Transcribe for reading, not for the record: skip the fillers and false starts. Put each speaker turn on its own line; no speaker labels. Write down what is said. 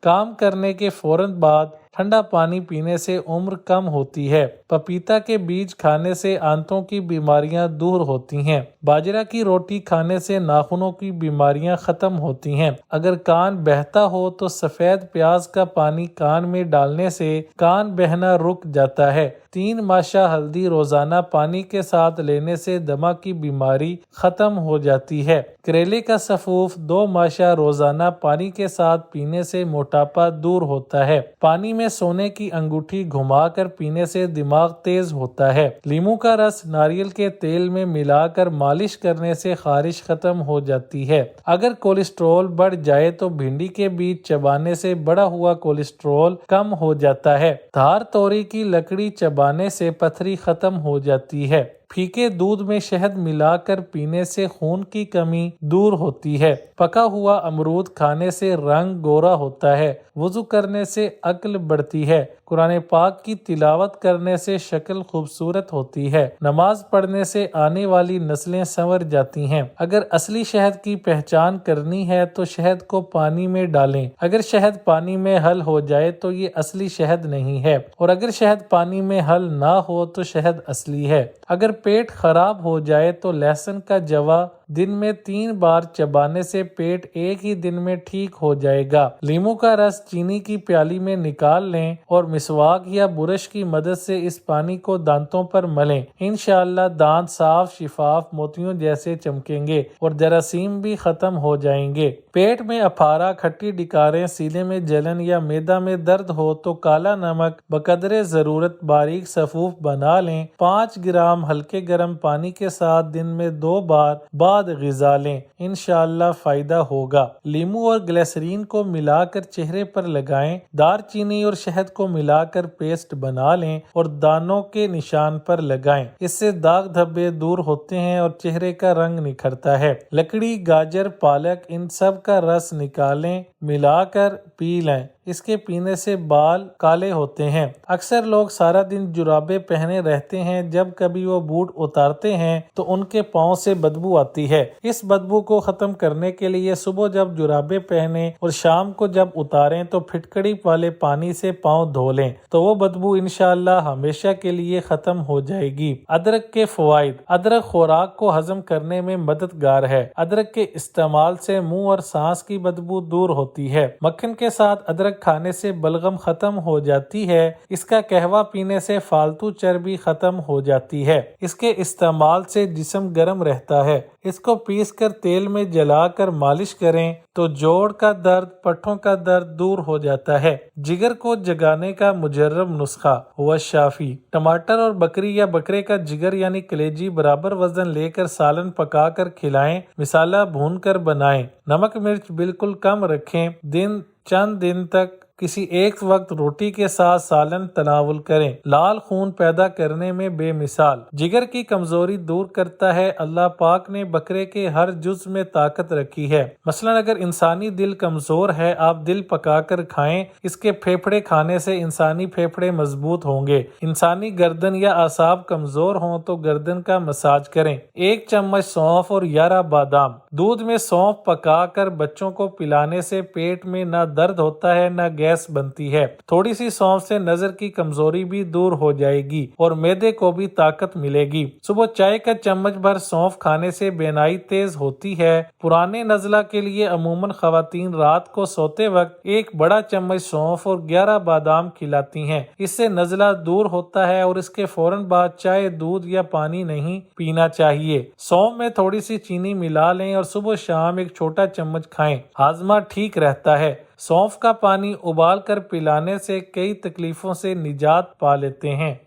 کام کرنے کے فوراً بعد ٹھنڈا پانی پینے سے عمر کم ہوتی ہے۔ پپیتا کے بیج کھانے سے آنتوں کی بیماریاں دور ہوتی ہیں۔ باجرہ کی روٹی کھانے سے ناخنوں کی بیماریاں ختم ہوتی ہیں۔ اگر کان بہتا ہو تو سفید پیاز کا پانی کان میں ڈالنے سے کان بہنا رک جاتا ہے۔ 3 ماشا ہلدی روزانہ پانی کے ساتھ لینے سے دمہ کی بیماری ختم ہو جاتی ہے۔ کریلے کا سفوف 2 ماشا روزانہ پانی کے ساتھ پینے سے موٹاپا دور ہوتا ہے۔ پانی میں سونے کی انگوٹھی گھما کر پینے سے دماغ تیز ہوتا ہے۔ لیموں کا رس ناریل کے تیل میں ملا کر مالش کرنے سے خارش ختم ہو جاتی ہے۔ اگر کولیسٹرول بڑھ جائے تو بھنڈی کے بیج چبانے سے بڑھا ہوا کولیسٹرول کم ہو جاتا ہے۔ دھار توری کی لکڑی چبانے سے پتھری ختم ہو جاتی ہے۔ پھیکے دودھ میں شہد ملا کر پینے سے خون کی کمی دور ہوتی ہے۔ پکا ہوا امرود کھانے سے رنگ گورا ہوتا ہے۔ وضو کرنے سے عقل بڑھتی ہے۔ قرآن پاک کی تلاوت کرنے سے شکل خوبصورت ہوتی ہے۔ نماز پڑھنے سے آنے والی نسلیں سنور جاتی ہیں۔ اگر اصلی شہد کی پہچان کرنی ہے تو شہد کو پانی میں ڈالیں۔ اگر شہد پانی میں حل ہو جائے تو یہ اصلی شہد نہیں ہے، اور اگر شہد پانی میں حل نہ ہو تو شہد اصلی ہے۔ اگر پیٹ خراب ہو جائے تو لہسن کا جوا دن میں 3 بار چبانے سے پیٹ ایک ہی دن میں ٹھیک ہو جائے گا۔ لیموں کا رس چینی کی پیالی میں نکال لیں اور مسواک یا برش کی مدد سے اس پانی کو دانتوں پر ملیں۔ انشاءاللہ دانت صاف شفاف موتیوں جیسے چمکیں گے اور جراثیم بھی ختم ہو جائیں گے۔ پیٹ میں اپھارا، کھٹی ڈکاریں، سینے میں جلن یا معدہ میں درد ہو تو کالا نمک بقدر ضرورت باریک سفوف بنا لیں۔ 5 گرام ہلکے گرم پانی کے ساتھ دن میں 2 بار بعد غذا لیں، انشاءاللہ فائدہ ہوگا۔ لیموں اور گلیسرین کو ملا کر چہرے پر لگائیں۔ دار چینی اور شہد کو ملا کر پیسٹ بنا لیں اور دانوں کے نشان پر لگائیں۔ اس سے داغ دھبے دور ہوتے ہیں اور چہرے کا رنگ نکھرتا ہے۔ لکڑی، گاجر، پالک، ان سب کا رس نکالیں، ملا کر پی لیں۔ اس کے پینے سے بال کالے ہوتے ہیں۔ اکثر لوگ سارا دن جرابیں پہنے رہتے ہیں، جب کبھی وہ بوٹ اتارتے ہیں تو ان کے پاؤں سے بدبو آتی ہے۔ اس بدبو کو ختم کرنے کے لیے صبح جب جرابیں پہنیں اور شام کو جب اتاریں تو پھٹکڑی والے پانی سے پاؤں دھو لیں تو وہ بدبو انشاءاللہ ہمیشہ کے لیے ختم ہو جائے گی۔ ادرک کے فوائد۔ ادرک خوراک کو ہضم کرنے میں مددگار ہے۔ ادرک کے استعمال سے منہ اور سانس کی بدبو دور ہوتی ہے۔ مکھن کے ساتھ ادرک کھانے سے بلغم ختم ہو جاتی ہے۔ اس کا قہوہ پینے سے فالتو چربی ختم ہو جاتی ہے۔ اس کے استعمال سے جسم گرم رہتا ہے۔ اس کو پیس کر تیل میں جلا کر مالش کریں تو جوڑ کا درد، پٹھوں کا درد دور ہو جاتا ہے۔ جگر کو جگانے کا مجرب نسخہ ہوا شافی۔ ٹماٹر اور بکری یا بکرے کا جگر یعنی کلیجی برابر وزن لے کر سالن پکا کر کھلائیں، مسالہ بھون کر بنائیں۔ نمک مرچ بالکل کم رکھیں۔ چند دن تک کسی ایک وقت روٹی کے ساتھ سالن تناول کریں۔ لال خون پیدا کرنے میں بے مثال۔ جگر کی کمزوری دور کرتا ہے۔ اللہ پاک نے بکرے کے ہر جز میں طاقت رکھی ہے۔ مثلا اگر انسانی دل کمزور ہے، آپ دل پکا کر کھائیں۔ اس کے پھیپھڑے کھانے سے انسانی پھیپھڑے مضبوط ہوں گے۔ انسانی گردن یا اعصاب کمزور ہوں تو گردن کا مساج کریں۔ 1 چمچ سونف اور 11 بادام۔ دودھ میں سونف پکا کر بچوں کو پلانے سے پیٹ میں نہ درد ہوتا ہے، نہ گیس بنتی ہے۔ تھوڑی سی سونف سے نظر کی کمزوری بھی دور ہو جائے گی اور معدے کو بھی طاقت ملے گی۔ صبح چائے کا چمچ بھر سونف کھانے سے بینائی تیز ہوتی ہے۔ پرانے نزلہ کے لیے عموماً خواتین رات کو سوتے وقت 1 بڑا چمچ سونف اور 11 بادام کھلاتی ہیں۔ اس سے نزلہ دور ہوتا ہے اور اس کے فوراً بعد چائے، دودھ یا پانی نہیں پینا چاہیے۔ سونف میں تھوڑی سی چینی ملا لیں اور صبح شام 1 چھوٹا چمچ کھائیں، ہاضمہ ٹھیک رہتا ہے۔ سونف کا پانی ابال کر پلانے سے کئی تکلیفوں سے نجات پا لیتے ہیں۔